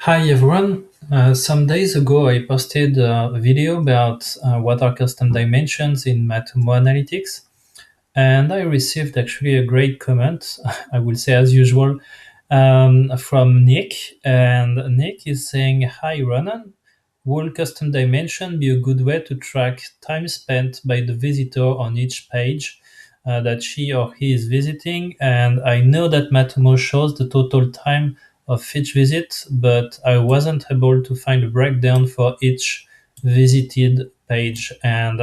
Hi everyone. Some days ago, I posted a video about what are custom dimensions in Matomo Analytics, and I received actually a great comment. I will say as usual from Nick, and Nick is saying, "Hi Ronan, will custom dimension be a good way to track time spent by the visitor on each page?" That she or he is visiting, and I know that Matomo shows the total time of each visit, but I wasn't able to find a breakdown for each visited page. And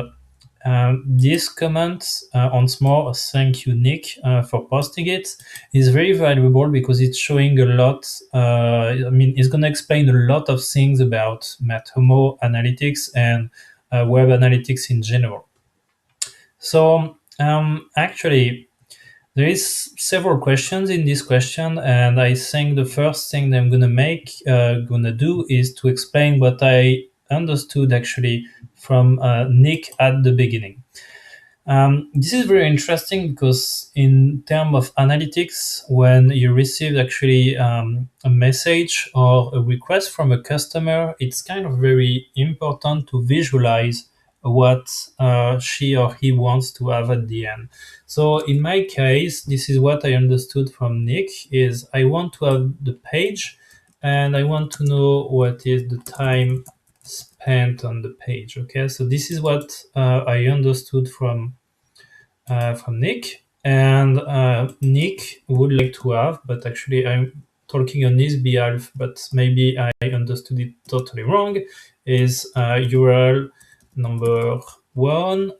this comment, once more, thank you, Nick, for posting it, is very valuable because it's showing a lot. It's going to explain a lot of things about Matomo Analytics and web analytics in general. So, actually, there is several questions in this question, and I think the first thing that I'm gonna do is to explain what I understood actually from Nick at the beginning. This is very interesting because in terms of analytics, when you receive actually a message or a request from a customer, it's kind of very important to visualize what she or he wants to have at the end. So in my case, this is what I understood from Nick is I want to have the page and I want to know what is the time spent on the page. Okay, so this is what I understood from Nick, and Nick would like to have, but actually I'm talking on his behalf, but maybe I understood it totally wrong, is URL number one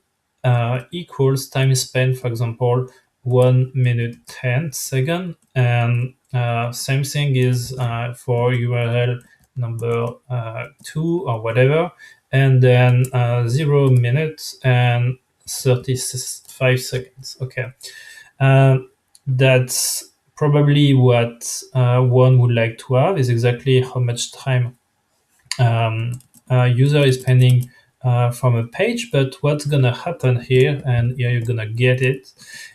equals time spent, for example, 1 minute 10 second, and same thing is for URL number two or whatever, and then 0 minutes and 35 seconds. Okay. That's probably what one would like to have is exactly how much time user is spending from a page. But what's gonna happen here, and here you're gonna get it,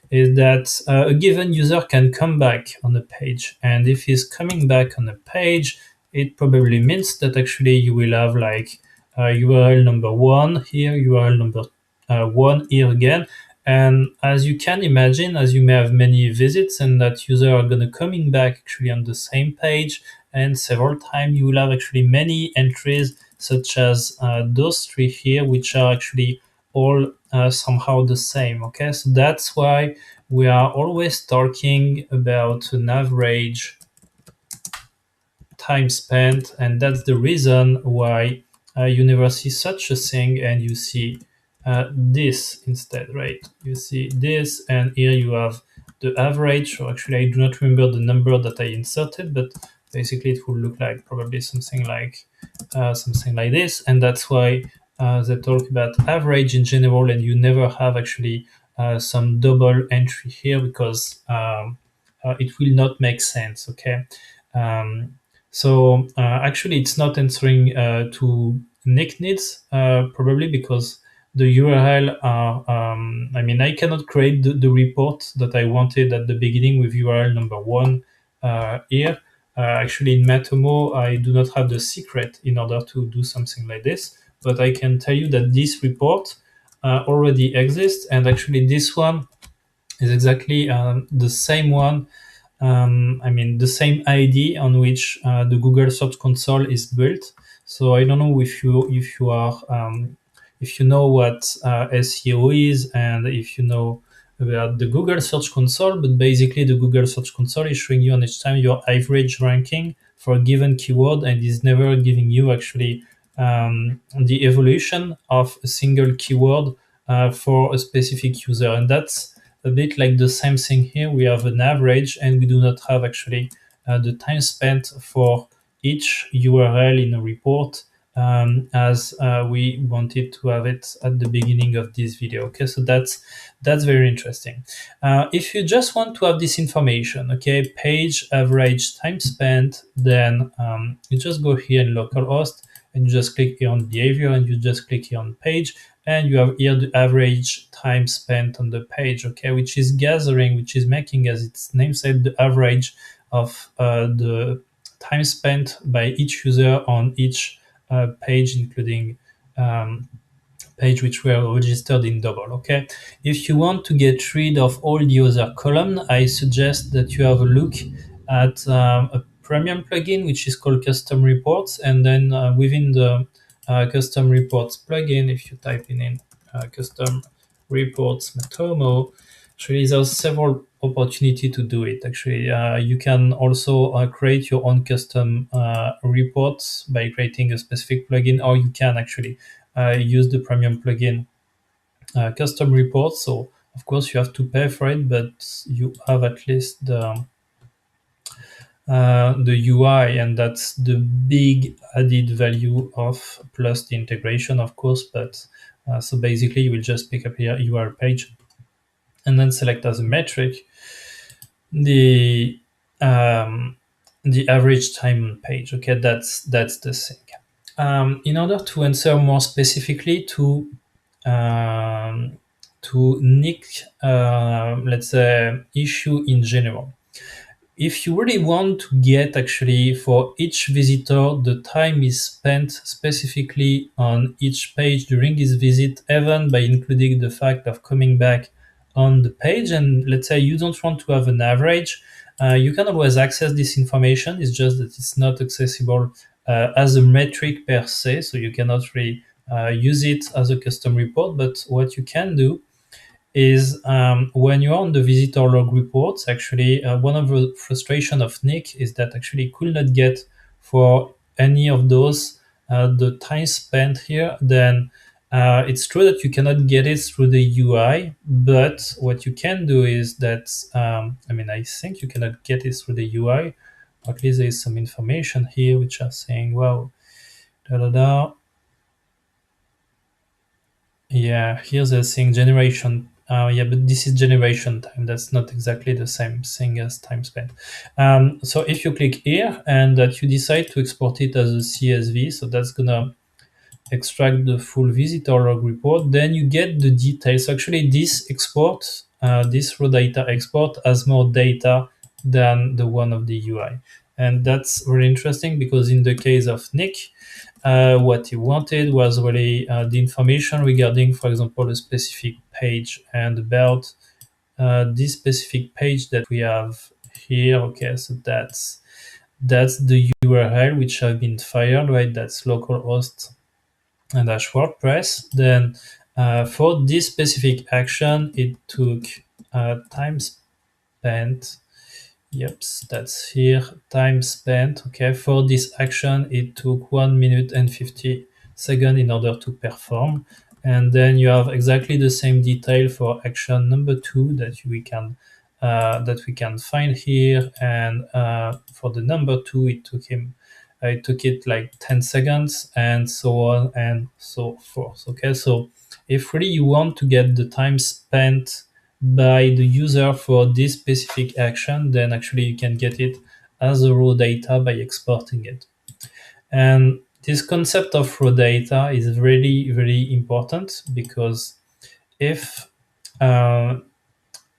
is that a given user can come back on the page, and if he's coming back on the page, it probably means that actually you will have like URL number one here, URL number one here again. And as you can imagine, as you may have many visits and that user are going to coming back actually on the same page and several times, you will have actually many entries such as those three here, which are actually all somehow the same. Okay, so that's why we are always talking about an average time spent, and that's the reason why you never see such a thing and you see this instead, right? You see this, and here you have the average. So actually, I do not remember the number that I inserted, but basically it will look like probably something like this, and that's why they talk about average in general, and you never have actually some double entry here because it will not make sense. Okay. Um, actually, it's not answering to Nick needs probably because the URL are. I cannot create the report that I wanted at the beginning with URL number one here. Actually, in Matomo, I do not have the secret in order to do something like this, but I can tell you that this report already exists, and actually, this one is exactly the same one. The same ID on which the Google Search Console is built. So I don't know if you know what SEO is and if you know about the Google Search Console, but basically the Google Search Console is showing you on each time your average ranking for a given keyword and is never giving you actually the evolution of a single keyword for a specific user. And that's a bit like the same thing here. We have an average and we do not have actually the time spent for each URL in a report as we wanted to have it at the beginning of this video. Okay, so that's very interesting. If you just want to have this information, okay, page average time spent, then you just go here in localhost and you just click here on behavior and you just click here on page, and you have here the average time spent on the page, okay, which is gathering, which is making, as its name said, the average of the time spent by each user on each page, including um, page which were registered in double. Okay, if you want to get rid of all the other column, I suggest that you have a look at a premium plugin which is called Custom Reports, and then within the Custom Reports plugin, if you type in Custom Reports Matomo, actually there's several opportunity to do it. Actually, you can also create your own custom reports by creating a specific plugin, or you can actually use the premium plugin custom reports. So of course you have to pay for it, but you have at least the UI, and that's the big added value of plus the integration, of course. But so basically, you will just pick up your URL page and then select as a metric the um, the average time on page. Okay, that's the thing. In order to answer more specifically um, to Nick, let's say issue in general, if you really want to get actually for each visitor the time is spent specifically on each page during his visit, even by including the fact of coming back on the page, and let's say you don't want to have an average, you can always access this information. It's just that it's not accessible as a metric per se, so you cannot really use it as a custom report. But what you can do is when you're on the visitor log reports, actually, one of the frustration of Nick is that actually he could not get for any of those the time spent here. Then it's true that you cannot get it through the UI, but what you can do is that, I think you cannot get it through the UI, or at least there is some information here which are saying, well, da da da. Yeah, here's the thing, generation. Yeah, but this is generation time. That's not exactly the same thing as time spent. So if you click here and that you decide to export it as a CSV, so that's gonna extract the full visitor log report, then you get the details. Actually, this export, this raw data export has more data than the one of the UI. And that's really interesting because in the case of Nick, what he wanted was really the information regarding, for example, a specific page and about this specific page that we have here. Okay, so that's the URL which have been fired, right? That's localhost and dash WordPress. Then for this specific action, it took time spent. Yep, that's here. Time spent. Okay, for this action, it took 1 minute and 50 seconds in order to perform. And then you have exactly the same detail for action number two that we can find here. And for the number two, it took it like 10 seconds, and so on and so forth. Okay, so if really you want to get the time spent by the user for this specific action, then actually you can get it as a raw data by exporting it. And this concept of raw data is really, really important because if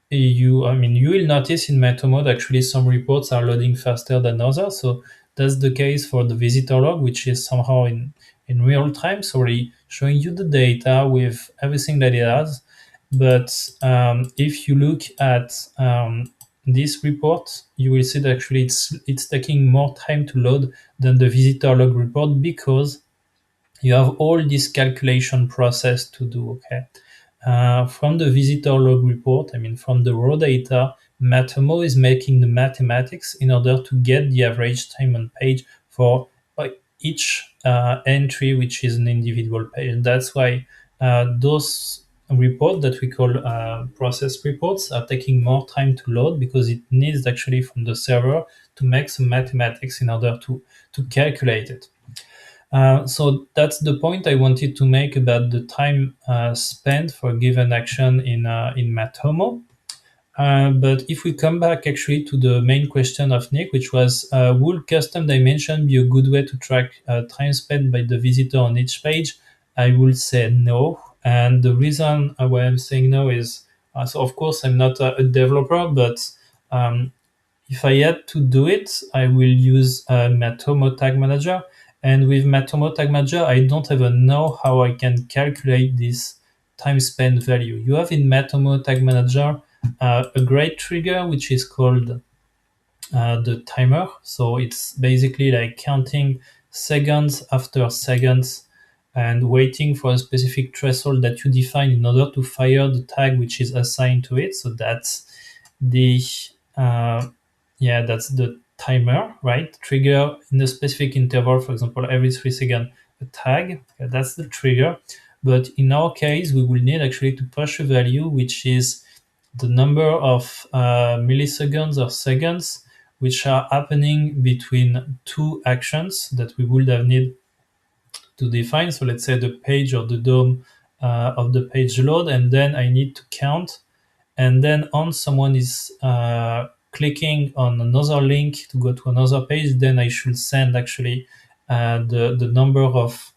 you will notice in Matomo that actually some reports are loading faster than others. So that's the case for the visitor log, which is somehow in real time, so really showing you the data with everything that it has. But if you look at this report, you will see that actually it's taking more time to load than the visitor log report because you have all this calculation process to do. Okay, from the visitor log report, from the raw data, Matomo is making the mathematics in order to get the average time on page for each entry, which is an individual page. And that's why those reports that we call process reports are taking more time to load because it needs actually from the server to make some mathematics in order to calculate it. So that's the point I wanted to make about the time spent for a given action in Matomo. But if we come back actually to the main question of Nick, which was, would custom dimension be a good way to track time spent by the visitor on each page? I will say no. And the reason why I'm saying no is, so of course I'm not a developer, but um, if I had to do it, I will use Matomo Tag Manager. And with Matomo Tag Manager, I don't even know how I can calculate this time spent value. You have in Matomo Tag Manager a great trigger, which is called the timer. So it's basically like counting seconds after seconds and waiting for a specific threshold that you define in order to fire the tag which is assigned to it. So that's the uh, yeah, that's the timer, right? Trigger in a specific interval, for example, every 3 seconds a tag. Okay, that's the trigger. But in our case, we will need actually to push a value which is the number of milliseconds or seconds which are happening between two actions that we would have need to define. So let's say the page or the DOM of the page load, and then I need to count. And then on someone is clicking on another link to go to another page, then I should send actually the number of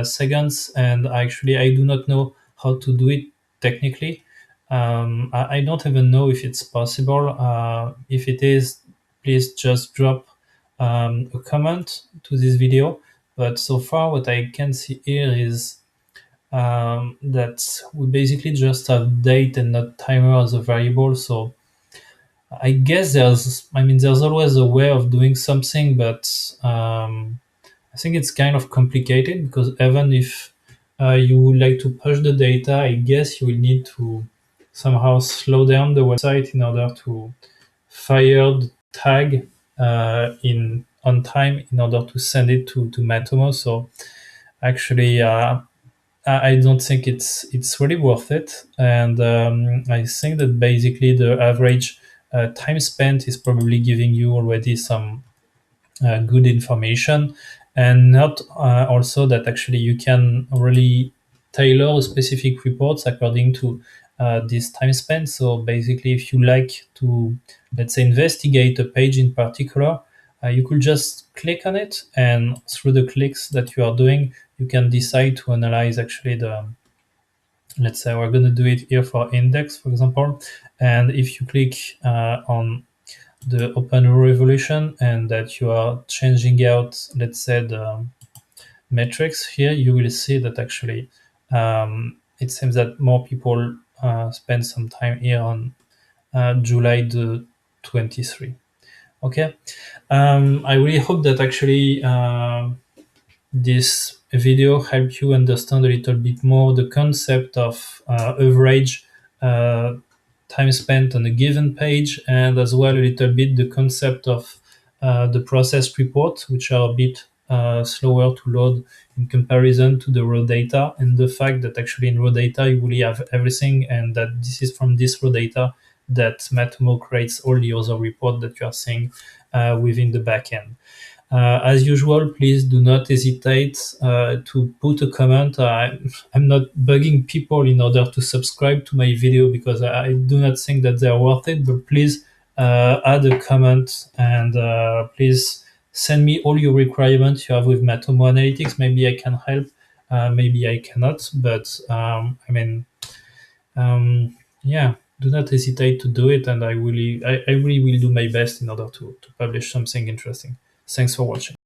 seconds. And actually, I do not know how to do it technically. I don't even know if it's possible. If it is, please just drop a comment to this video. But so far, what I can see here is that we basically just have date and not timer as a variable. So I guess there's always a way of doing something, but I think it's kind of complicated because even if you would like to push the data, I guess you will need to somehow slow down the website in order to fire the tag in on time in order to send it to Matomo. So actually, I don't think it's really worth it, and I think that basically the average time spent is probably giving you already some good information, and not also that actually you can really tailor specific reports according to this time spent. So basically, if you like to, let's say, investigate a page in particular, you could just click on it, and through the clicks that you are doing, you can decide to analyze actually the, let's say we're going to do it here for index, for example. And if you click on the open revolution and that you are changing out, let's say, the metrics here, you will see that actually it seems that more people spend some time here on July the 23. Okay. I really hope that actually this video helped you understand a little bit more the concept of average uh, time spent on a given page, and as well a little bit the concept of the processed reports, which are a bit slower to load in comparison to the raw data, and the fact that actually in raw data you really have everything, and that this is from this raw data that Matomo creates all the other reports that you are seeing within the backend. As usual, please do not hesitate to put a comment. I'm not bugging people in order to subscribe to my video because I do not think that they are worth it, but please add a comment, and please send me all your requirements you have with Matomo Analytics. Maybe I can help, maybe I cannot, but yeah, do not hesitate to do it, and I really will do my best in order to publish something interesting. Thanks for watching.